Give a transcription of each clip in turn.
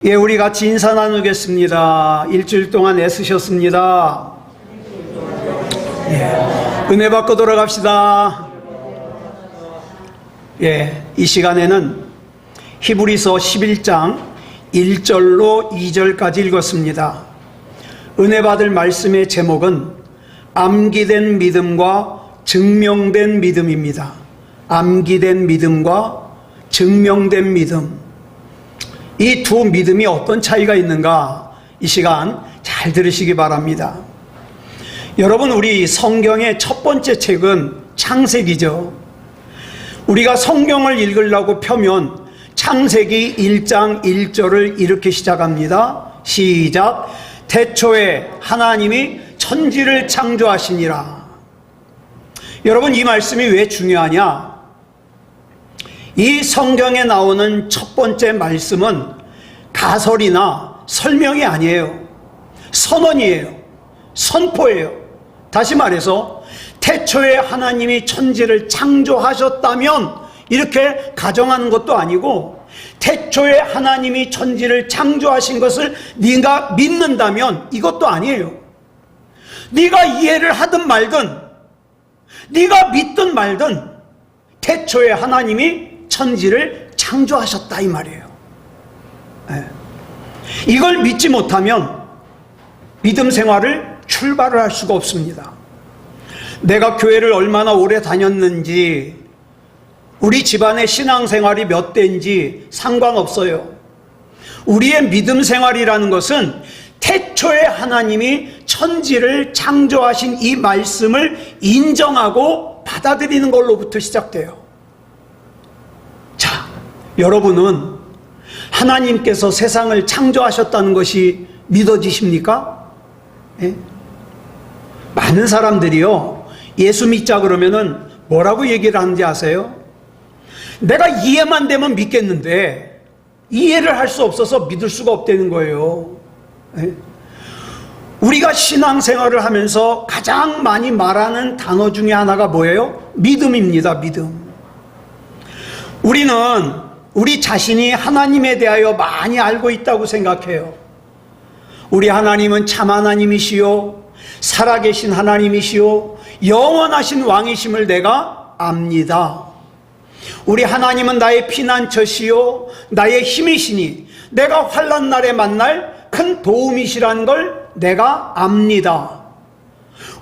예, 우리 같이 인사 나누겠습니다. 일주일 동안 애쓰셨습니다. 예, 은혜 받고 돌아갑시다. 예, 이 시간에는 히브리서 11장 1절로 2절까지 읽었습니다. 은혜 받을 말씀의 제목은 암기된 믿음과 증명된 믿음입니다. 암기된 믿음과 증명된 믿음. 이 두 믿음이 어떤 차이가 있는가? 이 시간 잘 들으시기 바랍니다. 여러분, 우리 성경의 첫 번째 책은 창세기죠. 우리가 성경을 읽으려고 펴면 창세기 1장 1절을 이렇게 시작합니다. 시작. 태초에 하나님이 천지를 창조하시니라. 여러분, 이 말씀이 왜 중요하냐? 이 성경에 나오는 첫 번째 말씀은 가설이나 설명이 아니에요. 선언이에요. 선포예요. 다시 말해서 태초에 하나님이 천지를 창조하셨다면 이렇게 가정하는 것도 아니고, 태초에 하나님이 천지를 창조하신 것을 네가 믿는다면 이것도 아니에요. 네가 이해를 하든 말든, 네가 믿든 말든 태초에 하나님이 천지를 창조하셨다 이 말이에요. 네. 이걸 믿지 못하면 믿음 생활을 출발을 할 수가 없습니다. 내가 교회를 얼마나 오래 다녔는지, 우리 집안의 신앙생활이 몇 대인지 상관없어요. 우리의 믿음 생활이라는 것은 태초에 하나님이 천지를 창조하신 이 말씀을 인정하고 받아들이는 걸로부터 시작돼요. 자, 여러분은 하나님께서 세상을 창조하셨다는 것이 믿어지십니까? 예? 많은 사람들이요, 예수 믿자 그러면은 뭐라고 얘기를 하는지 아세요? 내가 이해만 되면 믿겠는데 이해를 할 수 없어서 믿을 수가 없다는 거예요. 예? 우리가 신앙생활을 하면서 가장 많이 말하는 단어 중에 하나가 뭐예요? 믿음입니다. 믿음. 우리는 우리 자신이 하나님에 대하여 많이 알고 있다고 생각해요. 우리 하나님은 참 하나님이시요, 살아계신 하나님이시요, 영원하신 왕이심을 내가 압니다. 우리 하나님은 나의 피난처시요, 나의 힘이시니 내가 환난 날에 만날 큰 도움이시라는 걸 내가 압니다.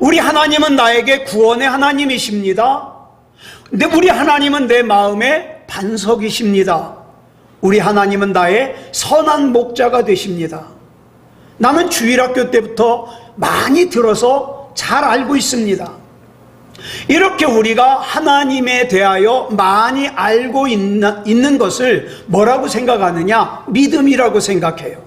우리 하나님은 나에게 구원의 하나님이십니다. 근데 우리 하나님은 내 마음의 반석이십니다. 우리 하나님은 나의 선한 목자가 되십니다. 나는 주일학교 때부터 많이 들어서 잘 알고 있습니다. 이렇게 우리가 하나님에 대하여 많이 알고 있는 것을 뭐라고 생각하느냐? 믿음이라고 생각해요.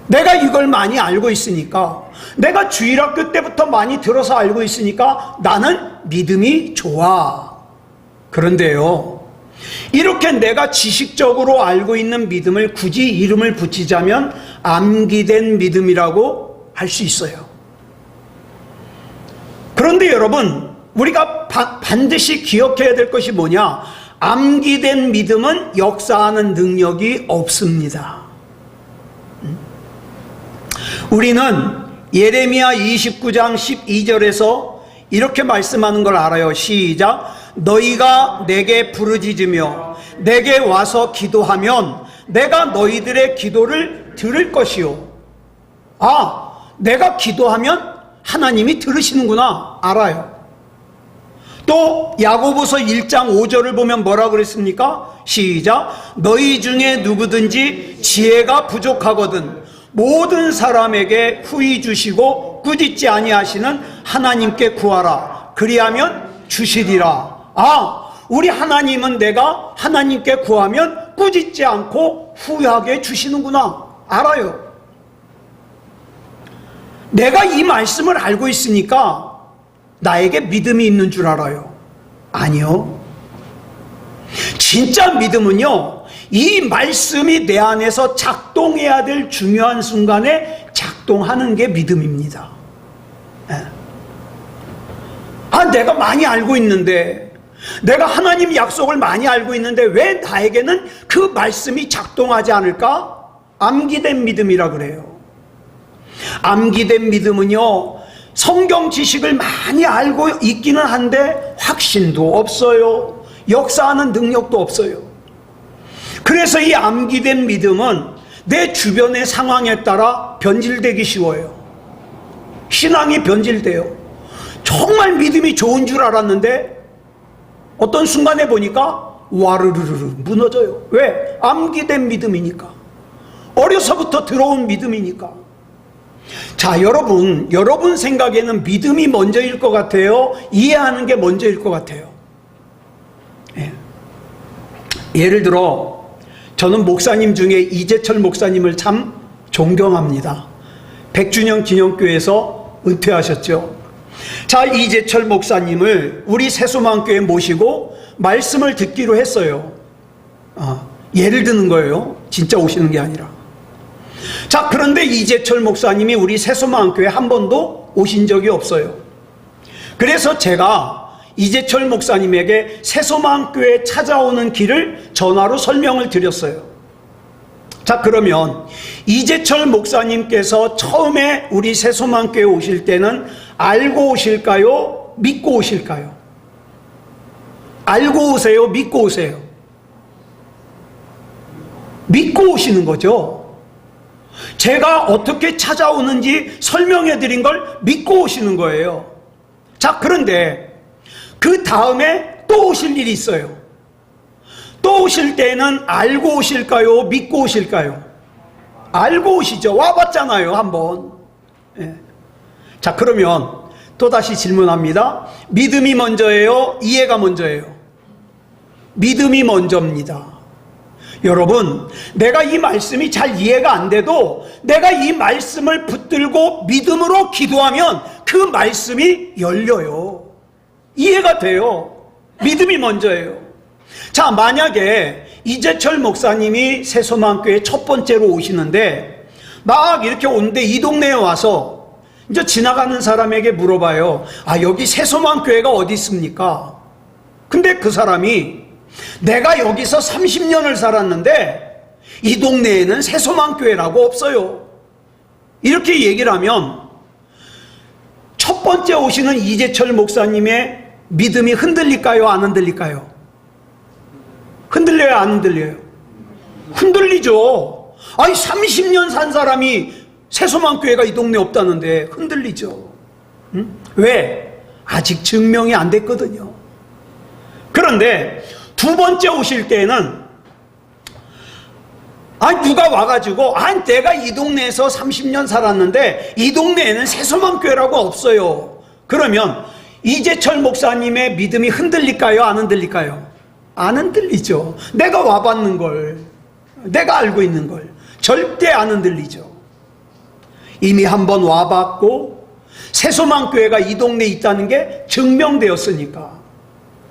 내가 이걸 많이 알고 있으니까, 내가 주일학교 때부터 많이 들어서 알고 있으니까 나는 믿음이 좋아. 그런데요, 이렇게 내가 지식적으로 알고 있는 믿음을 굳이 이름을 붙이자면 암기된 믿음이라고 할 수 있어요. 그런데 여러분, 우리가 반드시 기억해야 될 것이 뭐냐? 암기된 믿음은 역사하는 능력이 없습니다. 우리는 예레미야 29장 12절에서 이렇게 말씀하는 걸 알아요. 시작. 너희가 내게 부르짖으며 내게 와서 기도하면 내가 너희들의 기도를 들을 것이요. 아, 내가 기도하면 하나님이 들으시는구나. 알아요. 또 야고보서 1장 5절을 보면 뭐라고 그랬습니까? 시작. 너희 중에 누구든지 지혜가 부족하거든 모든 사람에게 후히 주시고 꾸짖지 아니하시는 하나님께 구하라. 그리하면 주시리라. 아, 우리 하나님은 내가 하나님께 구하면 꾸짖지 않고 후하게 주시는구나. 알아요. 내가 이 말씀을 알고 있으니까 나에게 믿음이 있는 줄 알아요. 아니요. 진짜 믿음은요, 이 말씀이 내 안에서 작동해야 될 중요한 순간에 작동하는 게 믿음입니다. 아, 내가 많이 알고 있는데 내가 하나님 약속을 많이 알고 있는데 왜 나에게는 그 말씀이 작동하지 않을까? 암기된 믿음이라 그래요. 암기된 믿음은요, 성경 지식을 많이 알고 있기는 한데 확신도 없어요. 역사하는 능력도 없어요. 그래서 이 암기된 믿음은 내 주변의 상황에 따라 변질되기 쉬워요. 신앙이 변질돼요. 정말 믿음이 좋은 줄 알았는데 어떤 순간에 보니까 와르르르 무너져요. 왜? 암기된 믿음이니까. 어려서부터 들어온 믿음이니까. 자, 여러분 생각에는 믿음이 먼저일 것 같아요? 이해하는 게 먼저일 것 같아요? 예. 예를 들어 저는 목사님 중에 이재철 목사님을 참 존경합니다. 100주년 기념교회에서 은퇴하셨죠. 자, 이재철 목사님을 우리 새소망교회에 모시고 말씀을 듣기로 했어요. 예를 드는 거예요. 진짜 오시는 게 아니라. 자, 그런데 이재철 목사님이 우리 새소망교회에 한 번도 오신 적이 없어요. 그래서 제가 이재철 목사님에게 새소망교회에 찾아오는 길을 전화로 설명을 드렸어요. 자, 그러면 이재철 목사님께서 처음에 우리 새소망교회에 오실 때는 알고 오실까요? 믿고 오실까요? 알고 오세요? 믿고 오세요? 믿고 오시는 거죠. 제가 어떻게 찾아오는지 설명해 드린 걸 믿고 오시는 거예요. 자, 그런데 그 다음에 또 오실 일이 있어요. 또 오실 때는 알고 오실까요? 믿고 오실까요? 알고 오시죠. 와봤잖아요, 한번. 예. 자, 그러면 또다시 질문합니다. 믿음이 먼저예요? 이해가 먼저예요? 믿음이 먼저입니다. 여러분, 내가 이 말씀이 잘 이해가 안 돼도 내가 이 말씀을 붙들고 믿음으로 기도하면 그 말씀이 열려요. 이해가 돼요. 믿음이 먼저예요. 자, 만약에 이재철 목사님이 새소망교회 첫 번째로 오시는데 막 이렇게 오는데 이 동네에 와서 이제 지나가는 사람에게 물어봐요. 여기 새소망교회가 어디 있습니까? 근데 그 사람이 내가 여기서 30년을 살았는데 이 동네에는 새소망교회라고 없어요. 이렇게 얘기를 하면 첫 번째 오시는 이재철 목사님의 믿음이 흔들릴까요? 안 흔들릴까요? 흔들려요? 안 흔들려요? 흔들리죠. 30년 산 사람이 새소망교회가 이 동네에 없다는데 흔들리죠. 응? 왜? 아직 증명이 안 됐거든요. 그런데 두 번째 오실 때는 누가 와가지고 내가 이 동네에서 30년 살았는데 이 동네에는 새소망교회라고 없어요. 그러면 이재철 목사님의 믿음이 흔들릴까요? 안 흔들릴까요? 안 흔들리죠. 내가 와봤는 걸, 내가 알고 있는 걸 절대 안 흔들리죠. 이미 한번 와봤고 새소망교회가 이 동네에 있다는 게 증명되었으니까.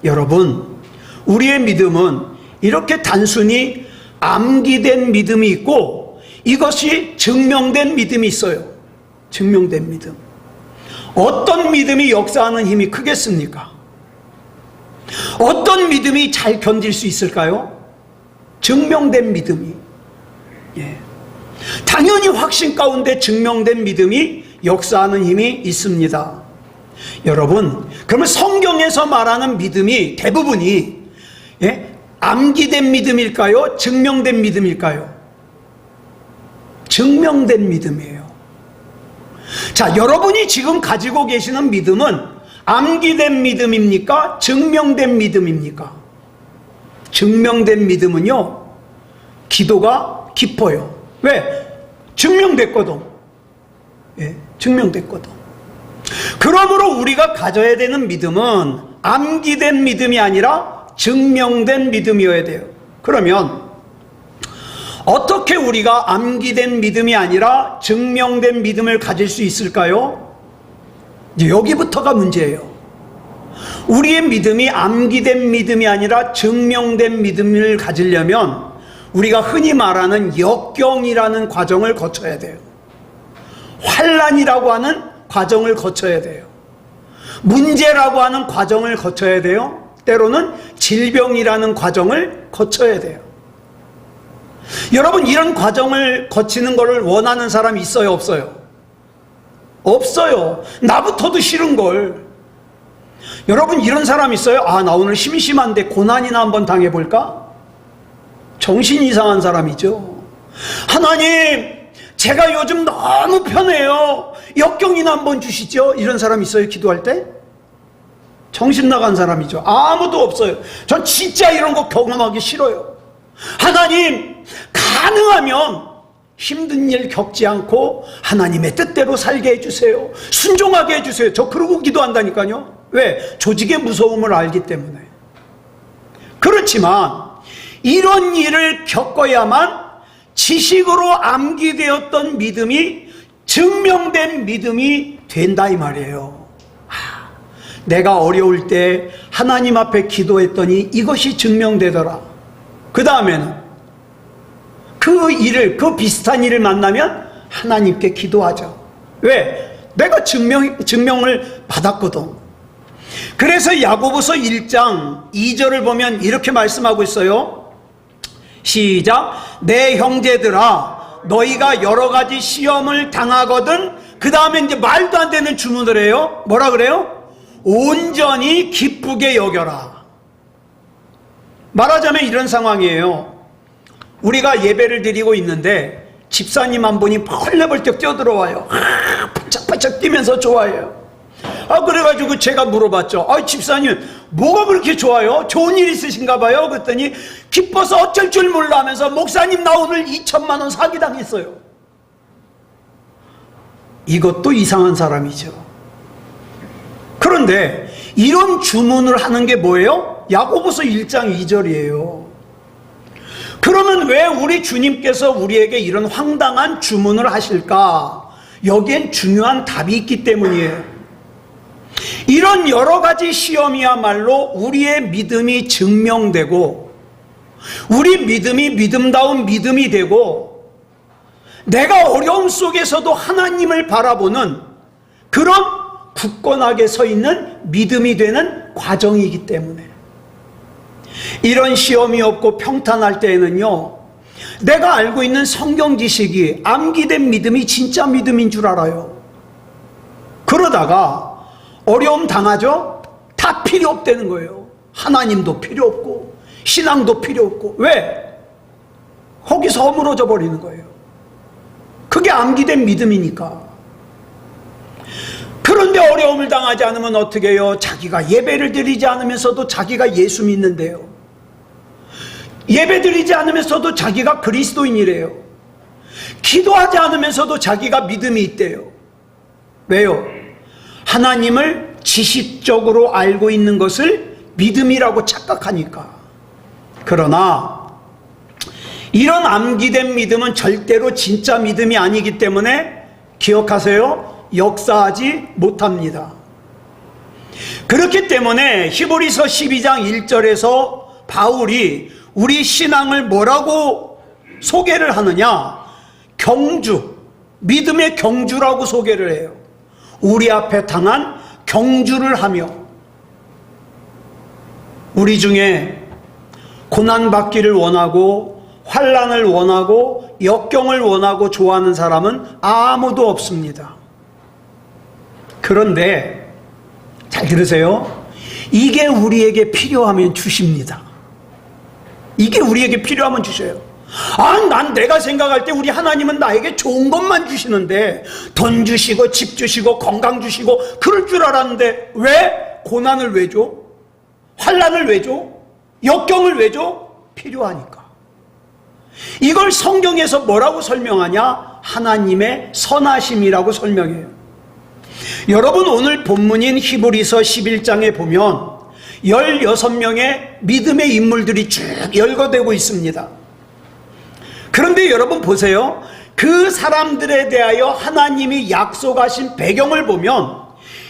여러분, 우리의 믿음은 이렇게 단순히 암기된 믿음이 있고 이것이 증명된 믿음이 있어요. 증명된 믿음. 어떤 믿음이 역사하는 힘이 크겠습니까? 어떤 믿음이 잘 견딜 수 있을까요? 증명된 믿음이. 예. 당연히 확신 가운데 증명된 믿음이 역사하는 힘이 있습니다. 여러분, 그러면 성경에서 말하는 믿음이 대부분이 암기된 믿음일까요? 증명된 믿음일까요? 증명된 믿음이에요. 자, 여러분이 지금 가지고 계시는 믿음은 암기된 믿음입니까? 증명된 믿음입니까? 증명된 믿음은요, 기도가 깊어요. 왜? 증명됐거든. 예, 증명됐거든. 그러므로 우리가 가져야 되는 믿음은 암기된 믿음이 아니라 증명된 믿음이어야 돼요. 그러면 어떻게 우리가 암기된 믿음이 아니라 증명된 믿음을 가질 수 있을까요? 이제 여기부터가 문제예요. 우리의 믿음이 암기된 믿음이 아니라 증명된 믿음을 가지려면 우리가 흔히 말하는 역경이라는 과정을 거쳐야 돼요. 환난이라고 하는 과정을 거쳐야 돼요. 문제라고 하는 과정을 거쳐야 돼요. 때로는 질병이라는 과정을 거쳐야 돼요. 여러분, 이런 과정을 거치는 것을 원하는 사람이 있어요, 없어요? 없어요. 나부터도 싫은 걸. 여러분, 이런 사람 있어요? 아, 나 오늘 심심한데 고난이나 한번 당해볼까? 정신 이상한 사람이죠. 하나님, 제가 요즘 너무 편해요. 역경이나 한번 주시죠. 이런 사람 있어요, 기도할 때? 정신 나간 사람이죠. 아무도 없어요. 전 진짜 이런 거 경험하기 싫어요. 하나님, 가능하면 힘든 일 겪지 않고 하나님의 뜻대로 살게 해주세요. 순종하게 해주세요. 저 그러고 기도한다니까요. 왜? 조직의 무서움을 알기 때문에. 그렇지만 이런 일을 겪어야만 지식으로 암기되었던 믿음이 증명된 믿음이 된다 이 말이에요. 내가 어려울 때 하나님 앞에 기도했더니 이것이 증명되더라. 그 다음에는 그 비슷한 일을 만나면 하나님께 기도하죠. 왜? 내가 증명을 받았거든. 그래서 야고보서 1장 2절을 보면 이렇게 말씀하고 있어요. 시작. 내 형제들아, 너희가 여러 가지 시험을 당하거든. 그 다음에 이제 말도 안 되는 주문을 해요. 뭐라 그래요? 온전히 기쁘게 여겨라. 말하자면 이런 상황이에요. 우리가 예배를 드리고 있는데 집사님 한 분이 벌레벌떡 뛰어들어와요. 반짝반짝 뛰면서 좋아해요. 그래가지고 제가 물어봤죠. 집사님, 뭐가 그렇게 좋아요? 좋은 일 있으신가 봐요? 그랬더니 기뻐서 어쩔 줄 몰라 하면서 목사님, 나 오늘 2천만 원 사기당했어요. 이것도 이상한 사람이죠. 그런데 이런 주문을 하는 게 뭐예요? 야고보서 1장 2절이에요. 그러면 왜 우리 주님께서 우리에게 이런 황당한 주문을 하실까? 여기엔 중요한 답이 있기 때문이에요. 이런 여러 가지 시험이야말로 우리의 믿음이 증명되고 우리 믿음이 믿음다운 믿음이 되고 내가 어려움 속에서도 하나님을 바라보는 그런 굳건하게 서 있는 믿음이 되는 과정이기 때문에 이런 시험이 없고 평탄할 때에는요, 내가 알고 있는 성경 지식이 암기된 믿음이 진짜 믿음인 줄 알아요. 그러다가 어려움 당하죠? 다 필요 없다는 거예요. 하나님도 필요 없고 신앙도 필요 없고. 왜? 거기서 허물어져 버리는 거예요. 그게 암기된 믿음이니까. 그런데 어려움을 당하지 않으면 어떻게 해요? 자기가 예배를 드리지 않으면서도 자기가 예수 믿는데요. 예배 드리지 않으면서도 자기가 그리스도인이래요. 기도하지 않으면서도 자기가 믿음이 있대요. 왜요? 하나님을 지식적으로 알고 있는 것을 믿음이라고 착각하니까. 그러나 이런 암기된 믿음은 절대로 진짜 믿음이 아니기 때문에 기억하세요. 역사하지 못합니다. 그렇기 때문에 히브리서 12장 1절에서 바울이 우리 신앙을 뭐라고 소개를 하느냐? 경주, 믿음의 경주라고 소개를 해요. 우리 앞에 당한 경주를 하며 우리 중에 고난받기를 원하고 환난을 원하고 역경을 원하고 좋아하는 사람은 아무도 없습니다. 그런데 잘 들으세요. 이게 우리에게 필요하면 주십니다. 이게 우리에게 필요하면 주셔요. 난 내가 생각할 때 우리 하나님은 나에게 좋은 것만 주시는데 돈 주시고 집 주시고 건강 주시고 그럴 줄 알았는데 왜 고난을 왜 줘? 환난을 왜 줘? 역경을 왜 줘? 필요하니까. 이걸 성경에서 뭐라고 설명하냐? 하나님의 선하심이라고 설명해요. 여러분, 오늘 본문인 히브리서 11장에 보면 16명의 믿음의 인물들이 쭉 열거되고 있습니다. 그런데 여러분 보세요. 그 사람들에 대하여 하나님이 약속하신 배경을 보면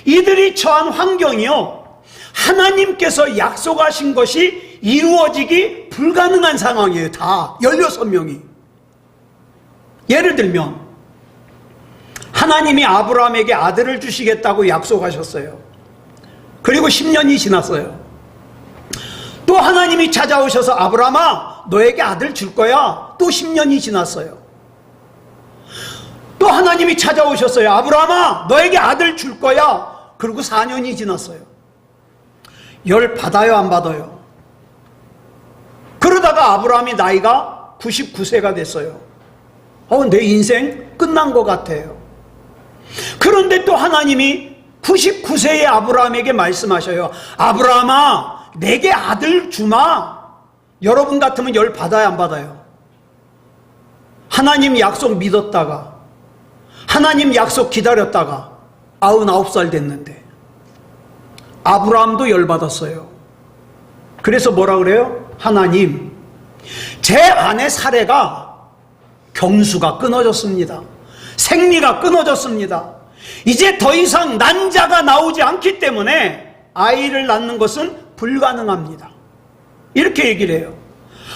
이들이 처한 환경이요, 하나님께서 약속하신 것이 이루어지기 불가능한 상황이에요. 다 16명이. 예를 들면 하나님이 아브라함에게 아들을 주시겠다고 약속하셨어요. 그리고 10년이 지났어요. 또 하나님이 찾아오셔서 아브라함아 너에게 아들 줄 거야. 또 10년이 지났어요. 또 하나님이 찾아오셨어요. 아브라함아 너에게 아들 줄 거야. 그리고 4년이 지났어요. 열 받아요 안 받아요? 그러다가 아브라함이 나이가 99세가 됐어요. 내 인생 끝난 것 같아요. 그런데 또 하나님이 99세의 아브라함에게 말씀하셔요. 아브라함아 내게 아들 주마. 여러분 같으면 열 받아요 안 받아요? 하나님 약속 믿었다가 하나님 약속 기다렸다가 99살 됐는데 아브라함도 열 받았어요. 그래서 뭐라 그래요? 하나님 제 아내 사례가 경수가 끊어졌습니다. 생리가 끊어졌습니다. 이제 더 이상 난자가 나오지 않기 때문에 아이를 낳는 것은 불가능합니다. 이렇게 얘기를 해요.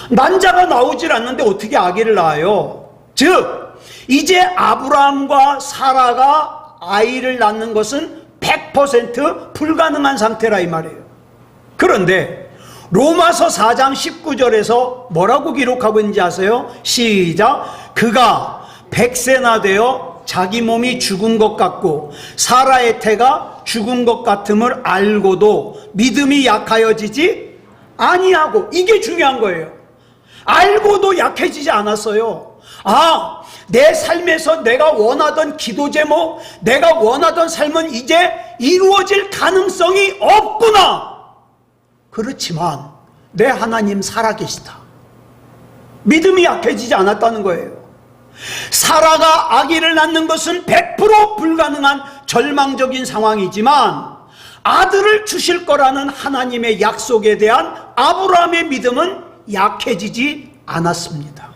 난자가 나오질 않는데 어떻게 아기를 낳아요? 즉 이제 아브라함과 사라가 아이를 낳는 것은 100% 불가능한 상태라 이 말이에요. 그런데 로마서 4장 19절에서 뭐라고 기록하고 있는지 아세요? 시작. 그가 100세나 되어 자기 몸이 죽은 것 같고 사라의 태가 죽은 것 같음을 알고도 믿음이 약하여지지 아니하고, 이게 중요한 거예요. 알고도 약해지지 않았어요. 내 삶에서 내가 원하던 기도 제목, 내가 원하던 삶은 이제 이루어질 가능성이 없구나. 그렇지만 내 하나님 살아계시다. 믿음이 약해지지 않았다는 거예요. 사라가 아기를 낳는 것은 100% 불가능한 절망적인 상황이지만 아들을 주실 거라는 하나님의 약속에 대한 아브라함의 믿음은 약해지지 않았습니다.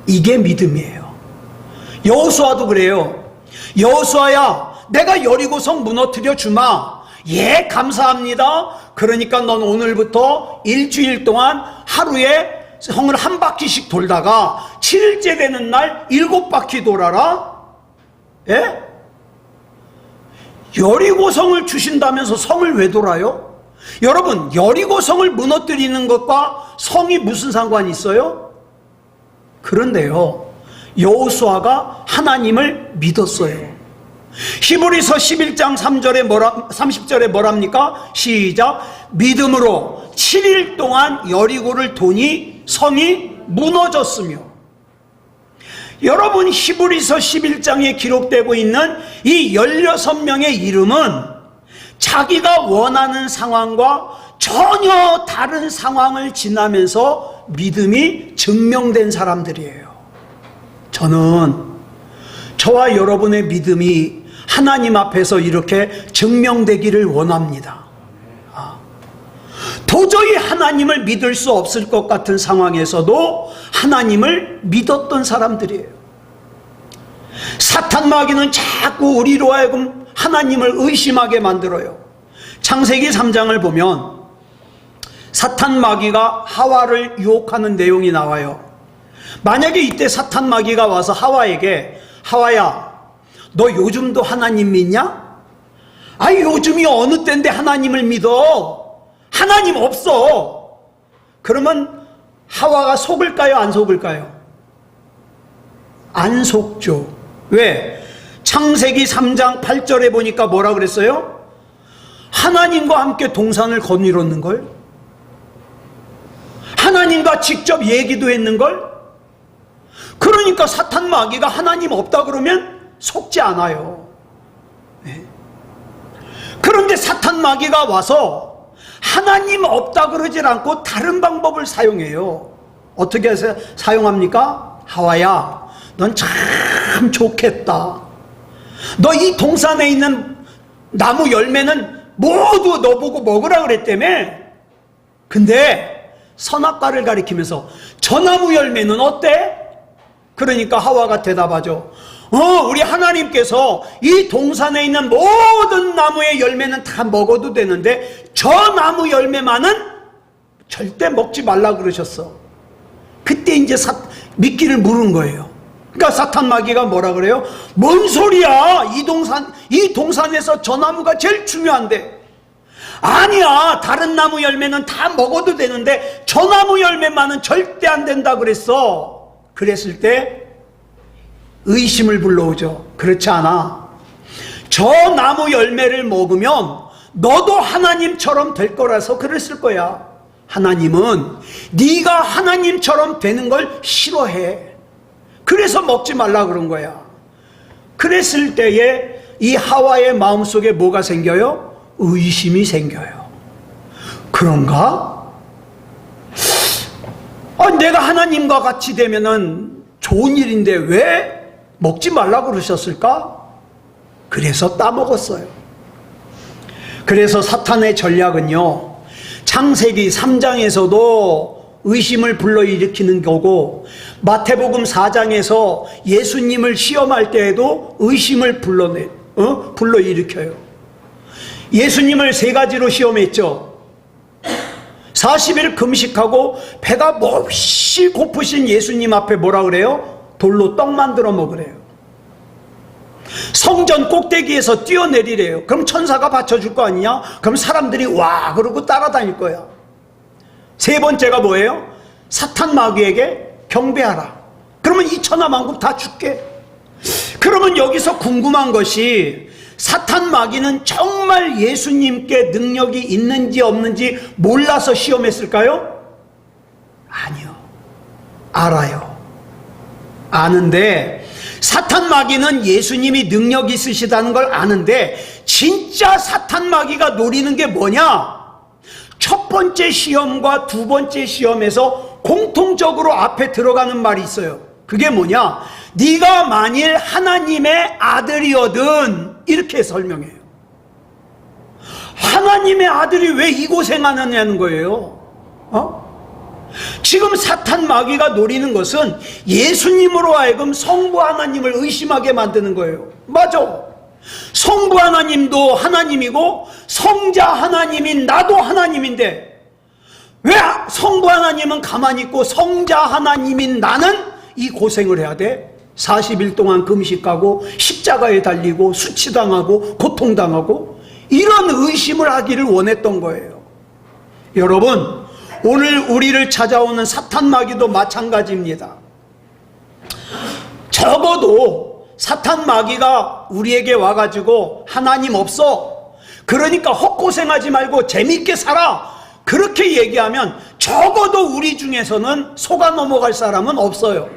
이게 믿음이에요. 여호수아도 그래요. 여호수아야 내가 여리고성 무너뜨려 주마. 예 감사합니다. 그러니까 넌 오늘부터 일주일 동안 하루에 성을 한 바퀴씩 돌다가 7일째 되는 날 7바퀴 돌아라. 예? 여리고성을 주신다면서 성을 왜 돌아요? 여러분 여리고성을 무너뜨리는 것과 성이 무슨 상관이 있어요? 그런데요 여호수아가 하나님을 믿었어요. 히브리서 11장 30절에 뭐랍니까? 시작. 믿음으로 7일 동안 여리고를 도니 성이 무너졌으며. 여러분 히브리서 11장에 기록되고 있는 이 16명의 이름은 자기가 원하는 상황과 전혀 다른 상황을 지나면서 믿음이 증명된 사람들이에요. 저는 저와 여러분의 믿음이 하나님 앞에서 이렇게 증명되기를 원합니다. 도저히 하나님을 믿을 수 없을 것 같은 상황에서도 하나님을 믿었던 사람들이에요. 사탄 마귀는 자꾸 우리로 하여금 하나님을 의심하게 만들어요. 창세기 3장을 보면 사탄 마귀가 하와를 유혹하는 내용이 나와요. 만약에 이때 사탄 마귀가 와서 하와에게 하와야 너 요즘도 하나님 믿냐? 요즘이 어느 때인데 하나님을 믿어? 하나님 없어. 그러면 하와가 속을까요? 안 속을까요? 안 속죠. 왜? 창세기 3장 8절에 보니까 뭐라 그랬어요? 하나님과 함께 동산을 거닐었는걸? 하나님과 직접 얘기도 했는걸? 그러니까 사탄 마귀가 하나님 없다 그러면 속지 않아요. 네. 그런데 사탄 마귀가 와서 하나님 없다 그러질 않고 다른 방법을 사용해요. 어떻게 해서 사용합니까? 하와야 넌 참 좋겠다. 너 이 동산에 있는 나무 열매는 모두 너 보고 먹으라 그랬다며. 근데 선악과를 가리키면서 저 나무 열매는 어때? 그러니까 하와가 대답하죠. 우리 하나님께서 이 동산에 있는 모든 나무의 열매는 다 먹어도 되는데 저 나무 열매만은 절대 먹지 말라 그러셨어. 그때 이제 미끼를 물은 거예요. 그러니까 사탄 마귀가 뭐라 그래요? 뭔 소리야? 이 동산에서 저 나무가 제일 중요한데. 아니야, 다른 나무 열매는 다 먹어도 되는데 저 나무 열매만은 절대 안 된다 그랬어. 그랬을 때 의심을 불러오죠. 그렇지 않아. 저 나무 열매를 먹으면 너도 하나님처럼 될 거라서 그랬을 거야. 하나님은 네가 하나님처럼 되는 걸 싫어해. 그래서 먹지 말라 그런 거야. 그랬을 때에 이 하와의 마음속에 뭐가 생겨요? 의심이 생겨요. 그런가? 내가 하나님과 같이 되면은 좋은 일인데 왜 먹지 말라 그러셨을까? 그래서 따먹었어요. 그래서 사탄의 전략은요, 창세기 3장에서도 의심을 불러일으키는 거고, 마태복음 4장에서 예수님을 시험할 때에도 의심을 불러일으켜요. 예수님을 3가지로 시험했죠. 40일 금식하고 배가 몹시 고프신 예수님 앞에 뭐라 그래요? 돌로 떡 만들어 먹으래요. 성전 꼭대기에서 뛰어내리래요. 그럼 천사가 받쳐줄 거 아니냐? 그럼 사람들이 와 그러고 따라다닐 거야. 3번째가 뭐예요? 사탄 마귀에게 경배하라. 그러면 이 천하만국 다 죽게. 그러면 여기서 궁금한 것이, 사탄 마귀는 정말 예수님께 능력이 있는지 없는지 몰라서 시험했을까요? 아니요. 알아요. 아는데, 사탄 마귀는 예수님이 능력 있으시다는 걸 아는데, 진짜 사탄 마귀가 노리는 게 뭐냐? 첫 번째 시험과 두 번째 시험에서 공통적으로 앞에 들어가는 말이 있어요. 그게 뭐냐? 네가 만일 하나님의 아들이거든, 이렇게 설명해요. 하나님의 아들이 왜 이 고생하느냐는 거예요. 지금 사탄 마귀가 노리는 것은 예수님으로 하여금 성부 하나님을 의심하게 만드는 거예요. 맞아. 성부 하나님도 하나님이고 성자 하나님인 나도 하나님인데, 왜 성부 하나님은 가만히 있고 성자 하나님인 나는 이 고생을 해야 돼? 40일 동안 금식하고 십자가에 달리고 수치당하고 고통당하고, 이런 의심을 하기를 원했던 거예요. 여러분, 오늘 우리를 찾아오는 사탄 마귀도 마찬가지입니다. 적어도 사탄 마귀가 우리에게 와가지고 하나님 없어, 그러니까 헛고생하지 말고 재밌게 살아, 그렇게 얘기하면 적어도 우리 중에서는 속아 넘어갈 사람은 없어요.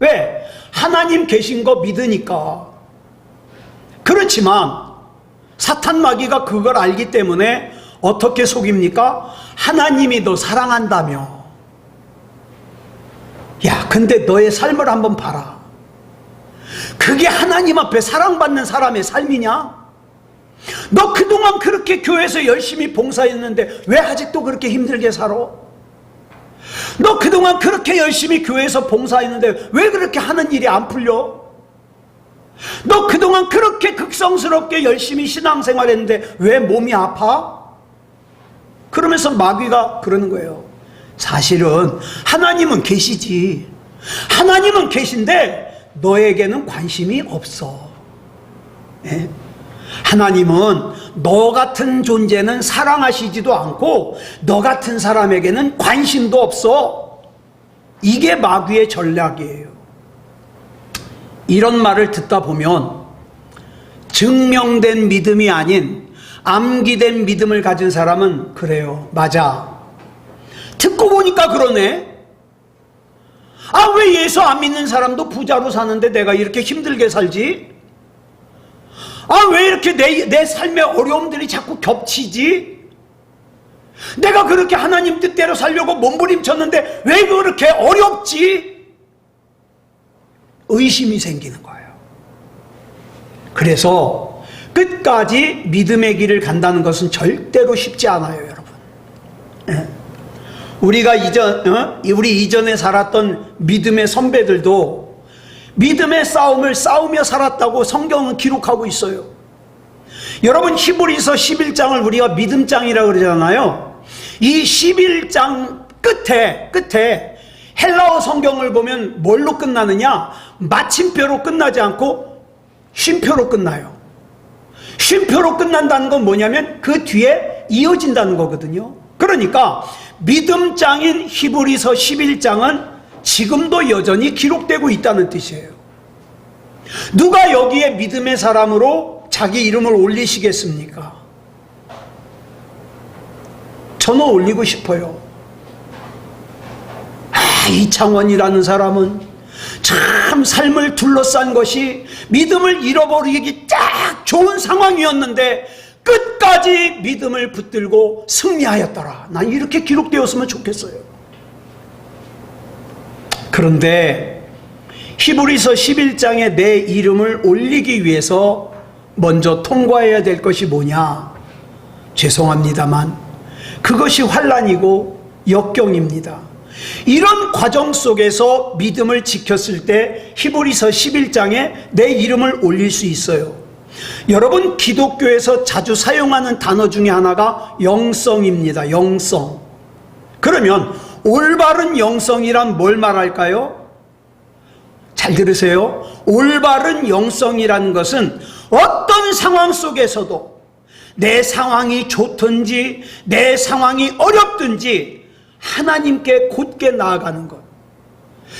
왜? 하나님 계신 거 믿으니까. 그렇지만 사탄 마귀가 그걸 알기 때문에 어떻게 속입니까? 하나님이 너 사랑한다며. 야, 근데 너의 삶을 한번 봐라. 그게 하나님 앞에 사랑받는 사람의 삶이냐? 너 그동안 그렇게 교회에서 열심히 봉사했는데 왜 아직도 그렇게 힘들게 살아? 너 그동안 그렇게 열심히 교회에서 봉사했는데 왜 그렇게 하는 일이 안 풀려? 너 그동안 그렇게 극성스럽게 열심히 신앙생활 했는데 왜 몸이 아파? 그러면서 마귀가 그러는 거예요. 사실은 하나님은 계시지. 하나님은 계신데 너에게는 관심이 없어. 예? 하나님은 너 같은 존재는 사랑하시지도 않고 너 같은 사람에게는 관심도 없어. 이게 마귀의 전략이에요. 이런 말을 듣다 보면 증명된 믿음이 아닌 암기된 믿음을 가진 사람은 그래요. 맞아. 듣고 보니까 그러네. 아, 왜 예수 안 믿는 사람도 부자로 사는데 내가 이렇게 힘들게 살지? 아, 왜 이렇게 내 삶의 어려움들이 자꾸 겹치지? 내가 그렇게 하나님 뜻대로 살려고 몸부림쳤는데 왜 그렇게 어렵지? 의심이 생기는 거예요. 그래서 끝까지 믿음의 길을 간다는 것은 절대로 쉽지 않아요, 여러분. 우리가 우리 이전에 살았던 믿음의 선배들도 믿음의 싸움을 싸우며 살았다고 성경은 기록하고 있어요. 여러분, 히브리서 11장을 우리가 믿음장이라고 그러잖아요. 이 11장 끝에 헬라어 성경을 보면 뭘로 끝나느냐? 마침표로 끝나지 않고 쉼표로 끝나요. 쉼표로 끝난다는 건 뭐냐면 그 뒤에 이어진다는 거거든요. 그러니까 믿음장인 히브리서 11장은 지금도 여전히 기록되고 있다는 뜻이에요. 누가 여기에 믿음의 사람으로 자기 이름을 올리시겠습니까? 저는 올리고 싶어요. 이창원이라는 사람은 참 삶을 둘러싼 것이 믿음을 잃어버리기 딱 좋은 상황이었는데 끝까지 믿음을 붙들고 승리하였더라. 난 이렇게 기록되었으면 좋겠어요. 그런데 히브리서 11장에 내 이름을 올리기 위해서 먼저 통과해야 될 것이 뭐냐? 죄송합니다만 그것이 환난이고 역경입니다. 이런 과정 속에서 믿음을 지켰을 때 히브리서 11장에 내 이름을 올릴 수 있어요. 여러분, 기독교에서 자주 사용하는 단어 중에 하나가 영성입니다. 영성. 그러면 올바른 영성이란 뭘 말할까요? 잘 들으세요. 올바른 영성이라는 것은 어떤 상황 속에서도 내 상황이 좋든지 내 상황이 어렵든지 하나님께 곧게 나아가는 것.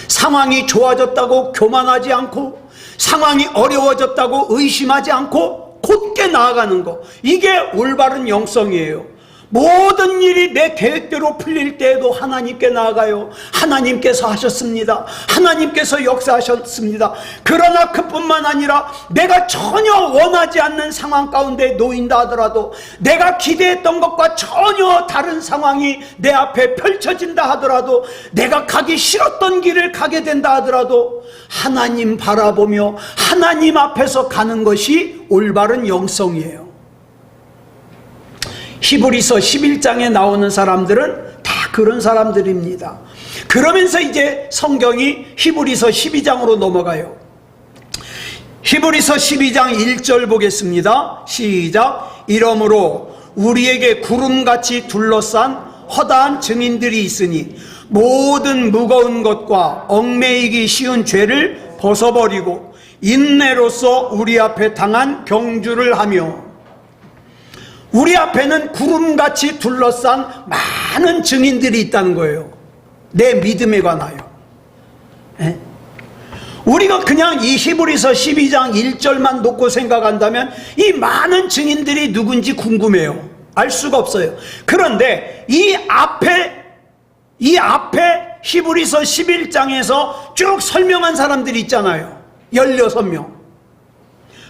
상황이 좋아졌다고 교만하지 않고 상황이 어려워졌다고 의심하지 않고 곧게 나아가는 것. 이게 올바른 영성이에요. 모든 일이 내 계획대로 풀릴 때에도 하나님께 나아가요. 하나님께서 하셨습니다. 하나님께서 역사하셨습니다. 그러나 그뿐만 아니라 내가 전혀 원하지 않는 상황 가운데 놓인다 하더라도, 내가 기대했던 것과 전혀 다른 상황이 내 앞에 펼쳐진다 하더라도, 내가 가기 싫었던 길을 가게 된다 하더라도 하나님 바라보며 하나님 앞에서 가는 것이 올바른 영성이에요. 히브리서 11장에 나오는 사람들은 다 그런 사람들입니다. 그러면서 이제 성경이 히브리서 12장으로 넘어가요. 히브리서 12장 1절 보겠습니다. 시작. 이러므로 우리에게 구름같이 둘러싼 허다한 증인들이 있으니 모든 무거운 것과 얽매이기 쉬운 죄를 벗어버리고 인내로서 우리 앞에 당한 경주를 하며. 우리 앞에는 구름같이 둘러싼 많은 증인들이 있다는 거예요. 내 믿음에 관하여. 에? 우리가 그냥 이 히브리서 12장 1절만 놓고 생각한다면 이 많은 증인들이 누군지 궁금해요. 알 수가 없어요. 그런데 이 앞에 히브리서 11장에서 쭉 설명한 사람들이 있잖아요. 16명.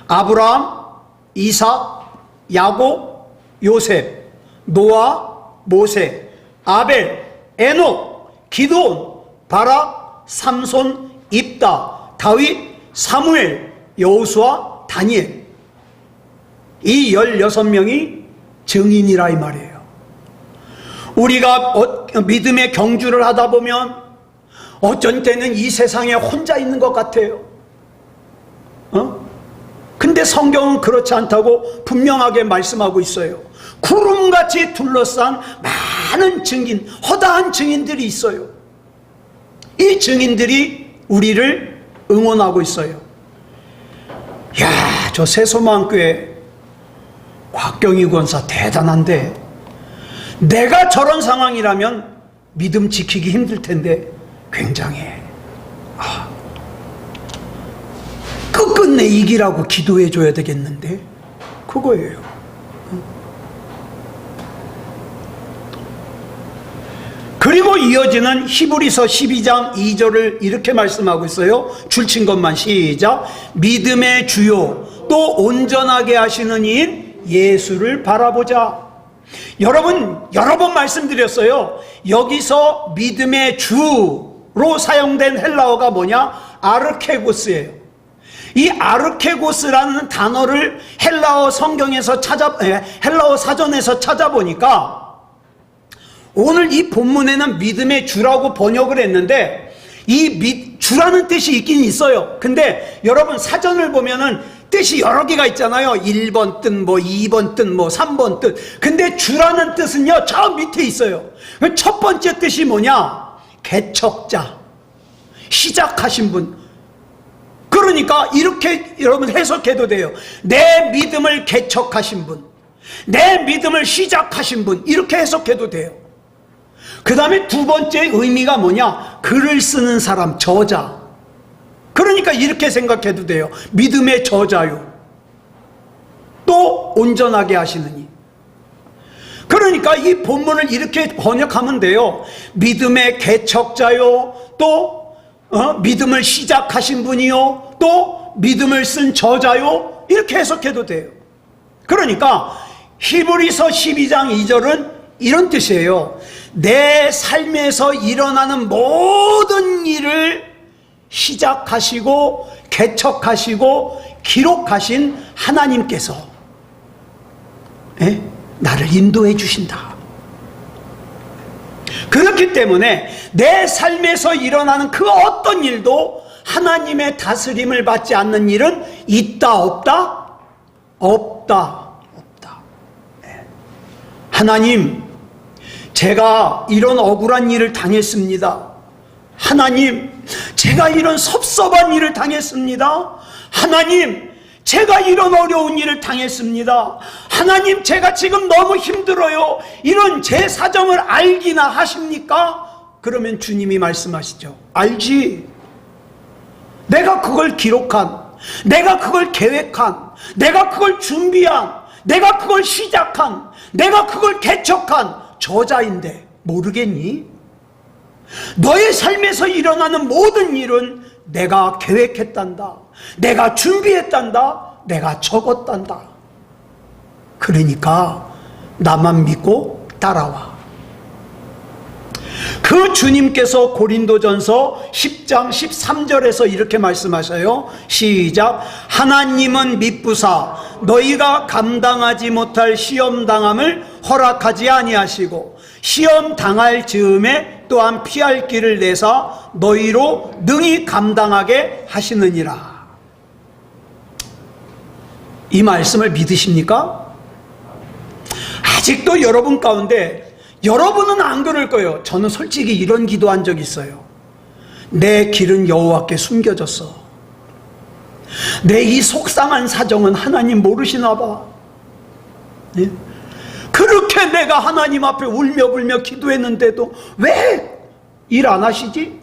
아브라함, 이삭, 야곱, 요셉, 노아, 모세, 아벨, 에녹, 기드온, 바락, 삼손, 입다, 다윗, 사무엘, 여호수아, 다니엘. 이 16명이 증인이라 이 말이에요. 우리가 믿음의 경주를 하다 보면 어쩐 때는 이 세상에 혼자 있는 것 같아요. 근데 성경은 그렇지 않다고 분명하게 말씀하고 있어요. 구름같이 둘러싼 많은 증인, 허다한 증인들이 있어요. 이 증인들이 우리를 응원하고 있어요. 야, 저 새소망교회 곽경희 권사 대단한데, 내가 저런 상황이라면 믿음 지키기 힘들 텐데 굉장해. 끝끝내 이기라고 기도해 줘야 되겠는데, 그거예요. 그리고 이어지는 히브리서 12장 2절을 이렇게 말씀하고 있어요. 줄친 것만 시작. 믿음의 주요 또 온전하게 하시는 이인 예수를 바라보자. 여러분, 여러 번 말씀드렸어요. 여기서 믿음의 주로 사용된 헬라어가 뭐냐? 아르케고스예요. 이 아르케고스라는 단어를 헬라어 성경에서 헬라어 사전에서 찾아보니까 오늘 이 본문에는 믿음의 주라고 번역을 했는데 이 주라는 뜻이 있긴 있어요. 근데 여러분 사전을 보면은 뜻이 여러 개가 있잖아요. 1번 뜻, 2번 뜻, 3번 뜻. 근데 주라는 뜻은요, 저 밑에 있어요. 첫 번째 뜻이 뭐냐? 개척자. 시작하신 분. 그러니까 이렇게 여러분 해석해도 돼요. 내 믿음을 개척하신 분. 내 믿음을 시작하신 분, 이렇게 해석해도 돼요. 그 다음에 두 번째 의미가 뭐냐? 글을 쓰는 사람, 저자. 그러니까 이렇게 생각해도 돼요. 믿음의 저자요. 또 온전하게 하시느니. 그러니까 이 본문을 이렇게 번역하면 돼요. 믿음의 개척자요, 또 믿음을 시작하신 분이요, 또 믿음을 쓴 저자요, 이렇게 해석해도 돼요. 그러니까 히브리서 12장 2절은 이런 뜻이에요. 내 삶에서 일어나는 모든 일을 시작하시고 개척하시고 기록하신 하나님께서 나를 인도해 주신다. 그렇기 때문에 내 삶에서 일어나는 그 어떤 일도 하나님의 다스림을 받지 않는 일은 있다 없다? 없다. 하나님, 제가 이런 억울한 일을 당했습니다. 하나님, 제가 이런 섭섭한 일을 당했습니다. 하나님, 제가 이런 어려운 일을 당했습니다. 하나님, 제가 지금 너무 힘들어요. 이런 제 사정을 알기나 하십니까? 그러면 주님이 말씀하시죠. 알지. 내가 그걸 기록한, 내가 그걸 계획한, 내가 그걸 준비한, 내가 그걸 시작한, 내가 그걸 개척한 저자인데 모르겠니? 너의 삶에서 일어나는 모든 일은 내가 계획했단다, 내가 준비했단다, 내가 적었단다. 그러니까 나만 믿고 따라와. 그 주님께서 고린도전서 10장 13절에서 이렇게 말씀하셔요. 시작. 하나님은 미쁘사 너희가 감당하지 못할 시험당함을 허락하지 아니하시고 시험 당할 즈음에 또한 피할 길을 내사 너희로 능히 감당하게 하시느니라. 이 말씀을 믿으십니까? 아직도 여러분 가운데, 여러분은 안 그럴 거예요. 저는 솔직히 이런 기도한 적 있어요. 내 길은 여호와께 숨겨졌어. 내 이 속상한 사정은 하나님 모르시나 봐. 네? 그렇게 내가 하나님 앞에 울며 불며 기도했는데도 왜 일 안 하시지?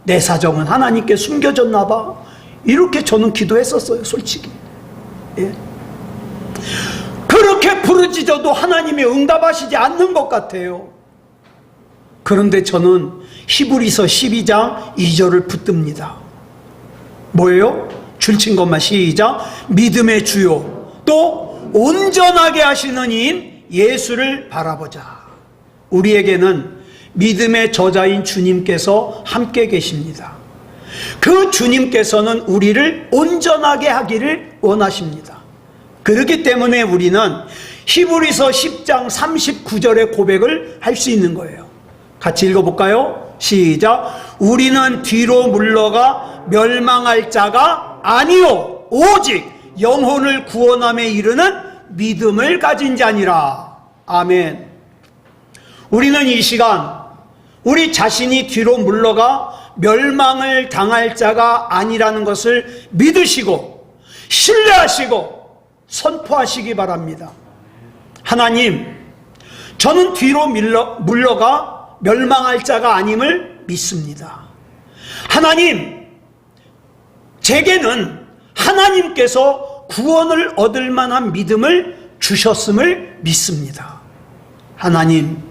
내 사정은 하나님께 숨겨졌나 봐. 이렇게 저는 기도했었어요, 솔직히. 예? 그렇게 부르짖어도 하나님이 응답하시지 않는 것 같아요. 그런데 저는 히브리서 12장 2절을 붙듭니다. 뭐예요? 줄친 것만 시작. 믿음의 주요 또 온전하게 하시는 이인 예수를 바라보자. 우리에게는 믿음의 저자인 주님께서 함께 계십니다. 그 주님께서는 우리를 온전하게 하기를 원하십니다. 그렇기 때문에 우리는 히브리서 10장 39절의 고백을 할 수 있는 거예요. 같이 읽어볼까요? 시작. 우리는 뒤로 물러가 멸망할 자가 아니요 오직 영혼을 구원함에 이르는 믿음을 가진 자니라. 아멘. 우리는 이 시간 우리 자신이 뒤로 물러가 멸망을 당할 자가 아니라는 것을 믿으시고 신뢰하시고 선포하시기 바랍니다. 하나님, 저는 뒤로 물러가 멸망할 자가 아님을 믿습니다. 하나님, 제게는 하나님께서 구원을 얻을 만한 믿음을 주셨음을 믿습니다. 하나님,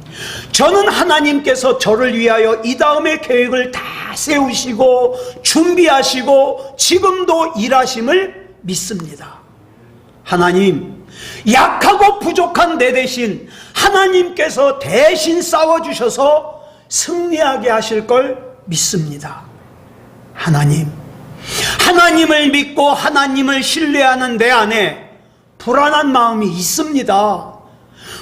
저는 하나님께서 저를 위하여 이 다음의 계획을 다 세우시고 준비하시고 지금도 일하심을 믿습니다. 하나님, 약하고 부족한 내 대신 하나님께서 대신 싸워주셔서 승리하게 하실 걸 믿습니다. 하나님, 하나님을 믿고 하나님을 신뢰하는 내 안에 불안한 마음이 있습니다.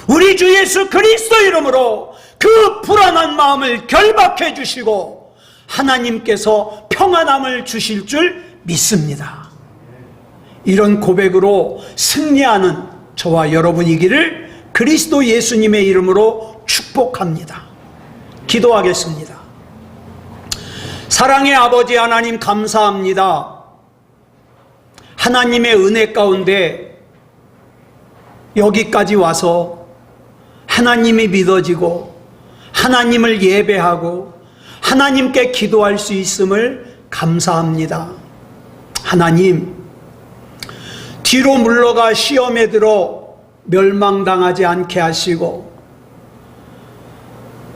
우리 주 예수 그리스도 이름으로 그 불안한 마음을 결박해 주시고 하나님께서 평안함을 주실 줄 믿습니다. 이런 고백으로 승리하는 저와 여러분이기를 그리스도 예수님의 이름으로 축복합니다. 기도하겠습니다. 사랑의 아버지 하나님, 감사합니다. 하나님의 은혜 가운데 여기까지 와서 하나님이 믿어지고 하나님을 예배하고 하나님께 기도할 수 있음을 감사합니다. 하나님, 뒤로 물러가 시험에 들어 멸망당하지 않게 하시고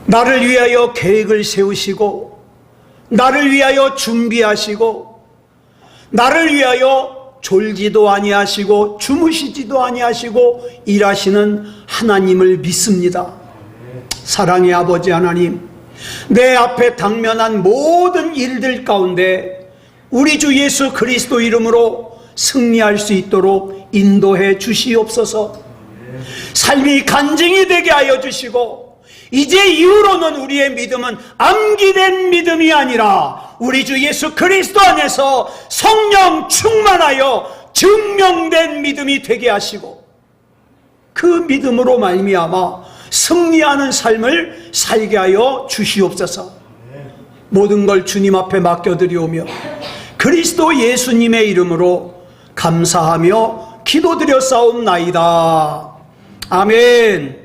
나를 위하여 계획을 세우시고 나를 위하여 준비하시고 나를 위하여 졸지도 아니하시고 주무시지도 아니하시고 일하시는 하나님을 믿습니다. 사랑의 아버지 하나님, 내 앞에 당면한 모든 일들 가운데 우리 주 예수 그리스도 이름으로 승리할 수 있도록 인도해 주시옵소서. 삶이 간증이 되게 하여 주시고 이제 이후로는 우리의 믿음은 암기된 믿음이 아니라 우리 주 예수 그리스도 안에서 성령 충만하여 증명된 믿음이 되게 하시고 그 믿음으로 말미암아 승리하는 삶을 살게 하여 주시옵소서. 모든 걸 주님 앞에 맡겨드리오며 그리스도 예수님의 이름으로 감사하며 기도드려 싸움나이다. 아멘.